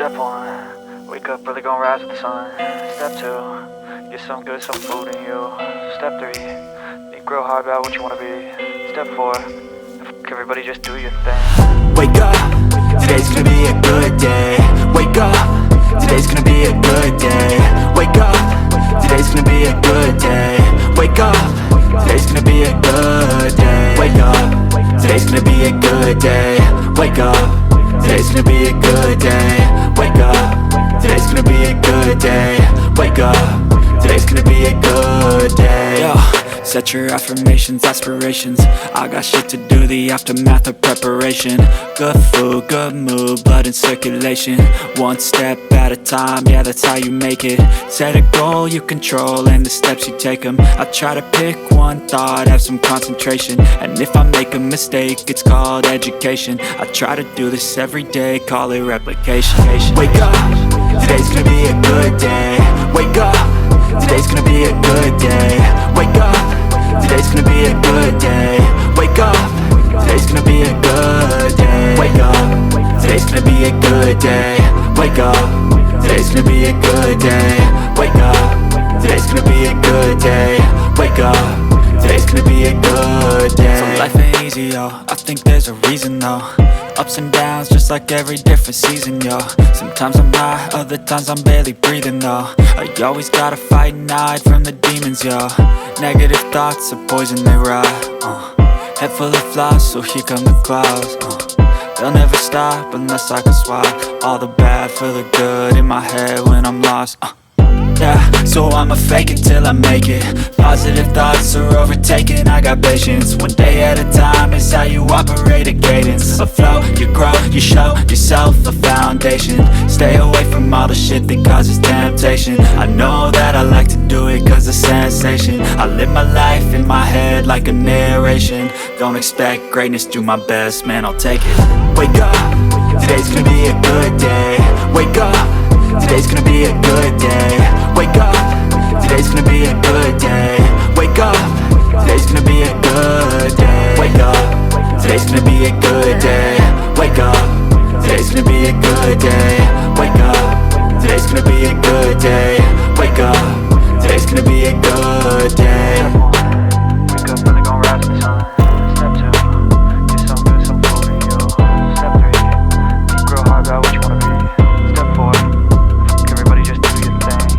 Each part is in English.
Step 1, wake up early, gonna rise with the sun. Step 2, get some good, some food in you. Step 3, think real hard about what you wanna be. Step 4, everybody just do your thing. Wake up, today's gonna be a good day. Wake up, today's gonna be a good day. Wake up, today's gonna be a good day. Wake up, today's gonna be a good day. Wake up, today's gonna be a good day. Wake up, today's gonna be a good day. Wake up, today's gonna be a good day. Wake up, today's gonna be a good day. Yo, set your affirmations, aspirations. I got shit to do, the aftermath of preparation. Good food, good mood, blood in circulation. One step at a time, yeah, that's how you make it. Set a goal you control and the steps you take them. I try to pick one thought, have some concentration. And if I make a mistake, it's called education. I try to do this every day, call it replication. Wake up, today's gonna be a good day. Wake up, today's gonna be a good day. Wake up, today's gonna be a good day. Wake up, today's gonna be a good day. Wake up, today's gonna be a good day. Wake up, today's gonna be a good day. Wake up, today's gonna be a good day. Wake up, today's gonna be a good day. So life ain't easy, yo, I think there's a reason though. Ups and downs, just like every different season, yo. Sometimes I'm high, other times I'm barely breathing, though. I always gotta fight and hide from the demons, yo. Negative thoughts are poison, they rot. Head full of flies, so here come the clouds. They'll never stop unless I can swap all the bad for the good in my head when I'm lost. Yeah, so I'ma fake it till I make it. Positive thoughts are overtaken, I got patience. One day at a time is how you operate a cadence. A flow, you grow, you show yourself a foundation. Stay away from all the shit that causes temptation. I know that I like to do it cause it's sensation. I live my life in my head like a narration. Don't expect greatness, do my best, man, I'll take it. Wake up, today's gonna be a good day. Wake up, today's gonna be a good day. Wake up, today's gonna be a good day. Wake up, today's gonna be a good day. Wake up, today's gonna be a good day. Wake up, today's gonna be a good day. Wake up, today's gonna be a good day. Wake up, today's gonna be a good day. Wake up early, gonna rise with the sun. Step 2, get some good, some food in you. Step 3, think real hard about what you wanna be. Step 4, everybody just do your thing.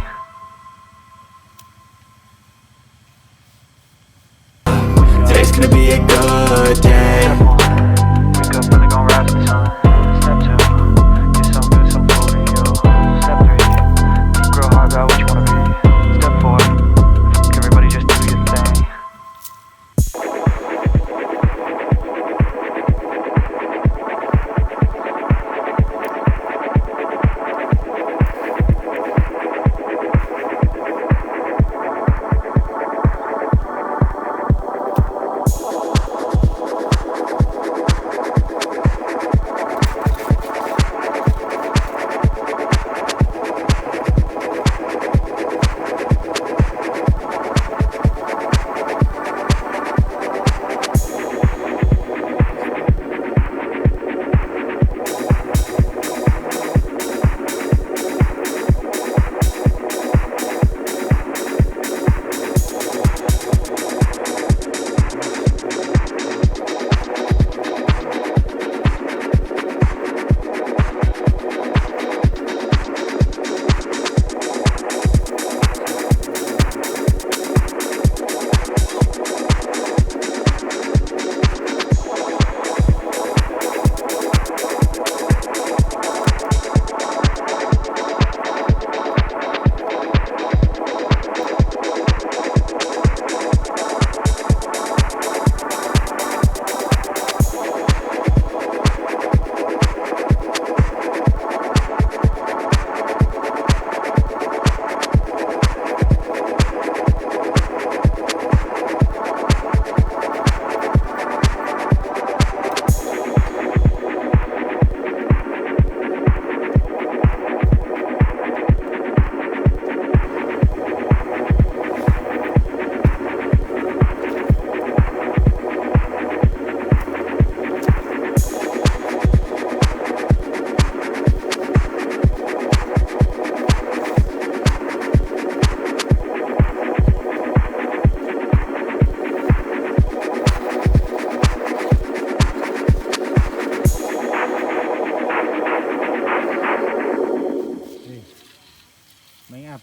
Today's gonna be a good day. Step 1, wake up early, gonna rise with the sun. Step 2, get some good, some food in you. Step 3, think real hard about what you wanna be. Step 4,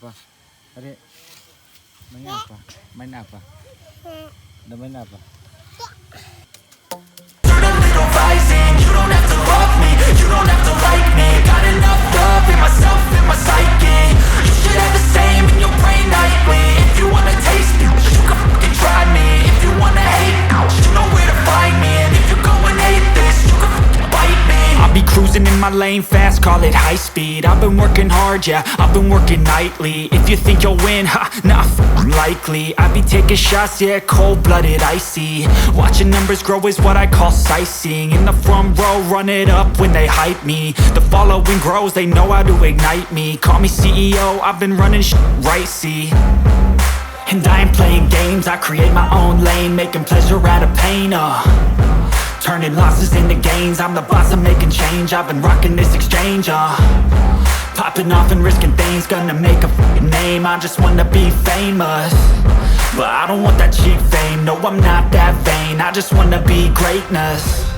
apa? Adik, mainnya apa? Main apa? Udah main apa? Turn a little rising, you don't have to love me, you don't have to like me. Got enough love in myself, in my psyche. You should have the same in your brain nightly. If you wanna taste me, you can fucking try me. If you wanna hate, you know where to find me. And if you go and hate this, you can fucking bite me. I'll be cruising in my lane fast, call it high speed. I've been working hard, yeah, I've been working nightly. If you think you'll win, ha, nah, likely. I be taking shots, yeah, cold-blooded, icy. Watching numbers grow is what I call sightseeing. In the front row, run it up when they hype me. The following grows, they know how to ignite me. Call me CEO, I've been running right, see. And I ain't playing games, I create my own lane, making pleasure out of pain, turning losses into gains, I'm the boss, I'm making change. I've been rocking this exchange, popping off and risking things, gonna make a fucking name. I just wanna be famous, but I don't want that cheap fame. No, I'm not that vain, I just wanna be greatness.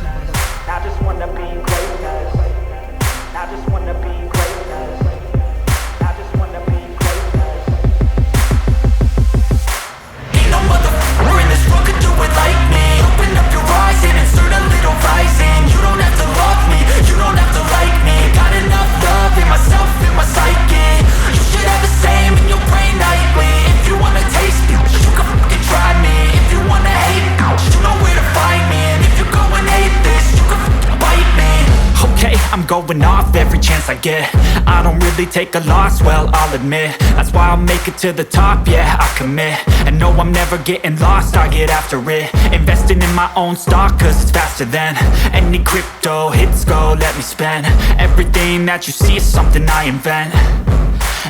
I just wanna be greatness. I just wanna be greatness. I just wanna be greatness. Ain't no motherfucker in this world could do it like me. Open up your eyes and insert a little rising. You don't have to love me, you don't have to like me. Got enough love in myself, in my psyche. You should have the same in your brain nightly. If you wanna taste me, you can fucking try me. If you wanna hate, you know where to find me. And if you go and hate this, you can fucking bite me. Okay, I'm going off every chance I get. I don't really take a loss, well, I'll admit. That's why I'll make it to the top, yeah, I commit. And no, I'm never getting lost, I get after it. Investing in my own stock, cause it's faster than any crypto hits go, let me spend. Everything that you see is something I invent,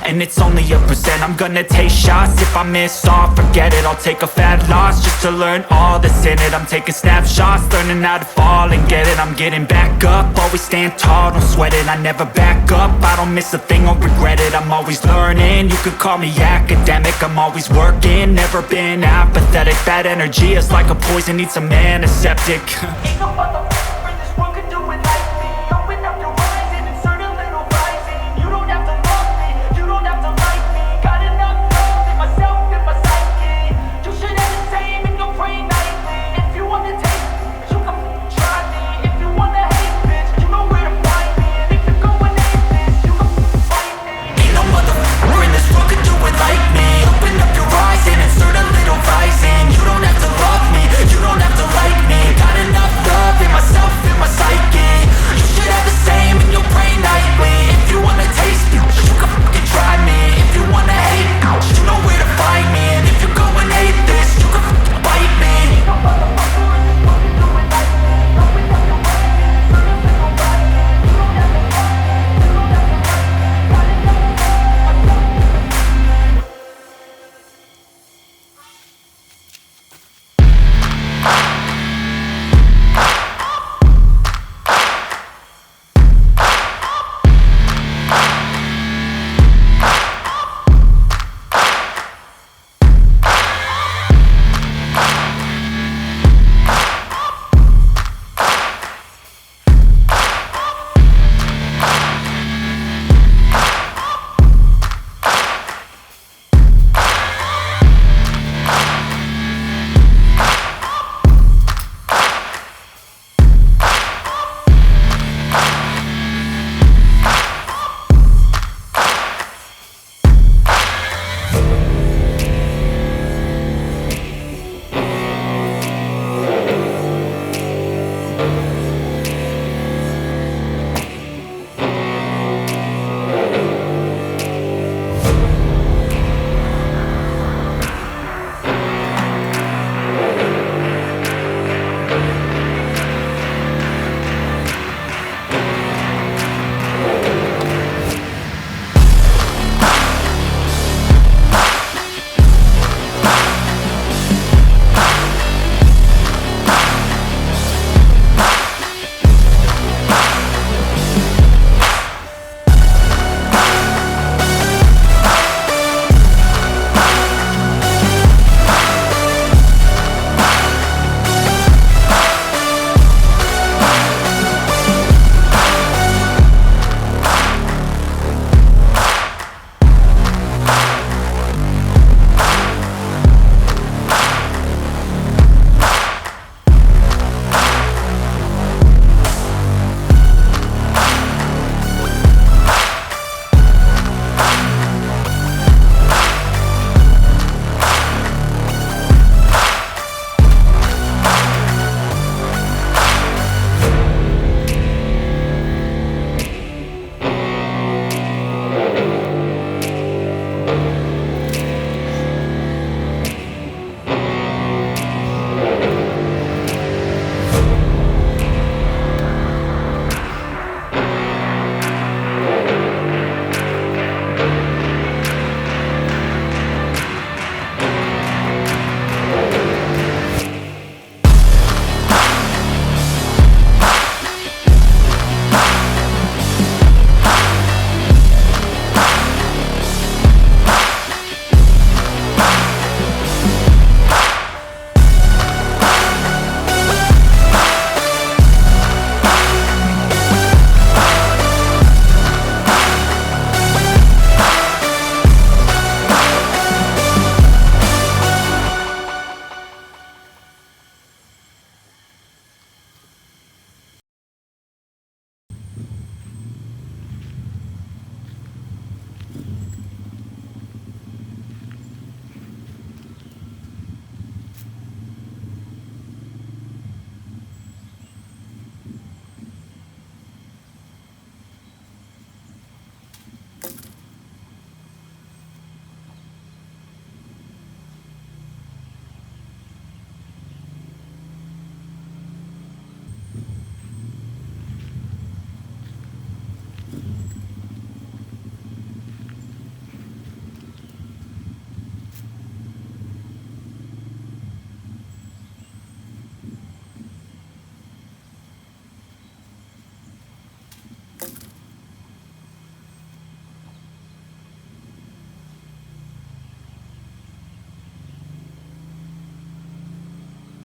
and it's only a percent. I'm gonna take shots, if I miss all, forget it. I'll take a fat loss just to learn all that's in it. I'm taking snapshots, learning how to fall and get it. I'm getting back up, always stand tall, don't sweat it. I never back up, I don't miss a thing or regret it. I'm always learning, you could call me academic. I'm always working, never been apathetic. Bad energy is like a poison, needs some antiseptic. Ain't no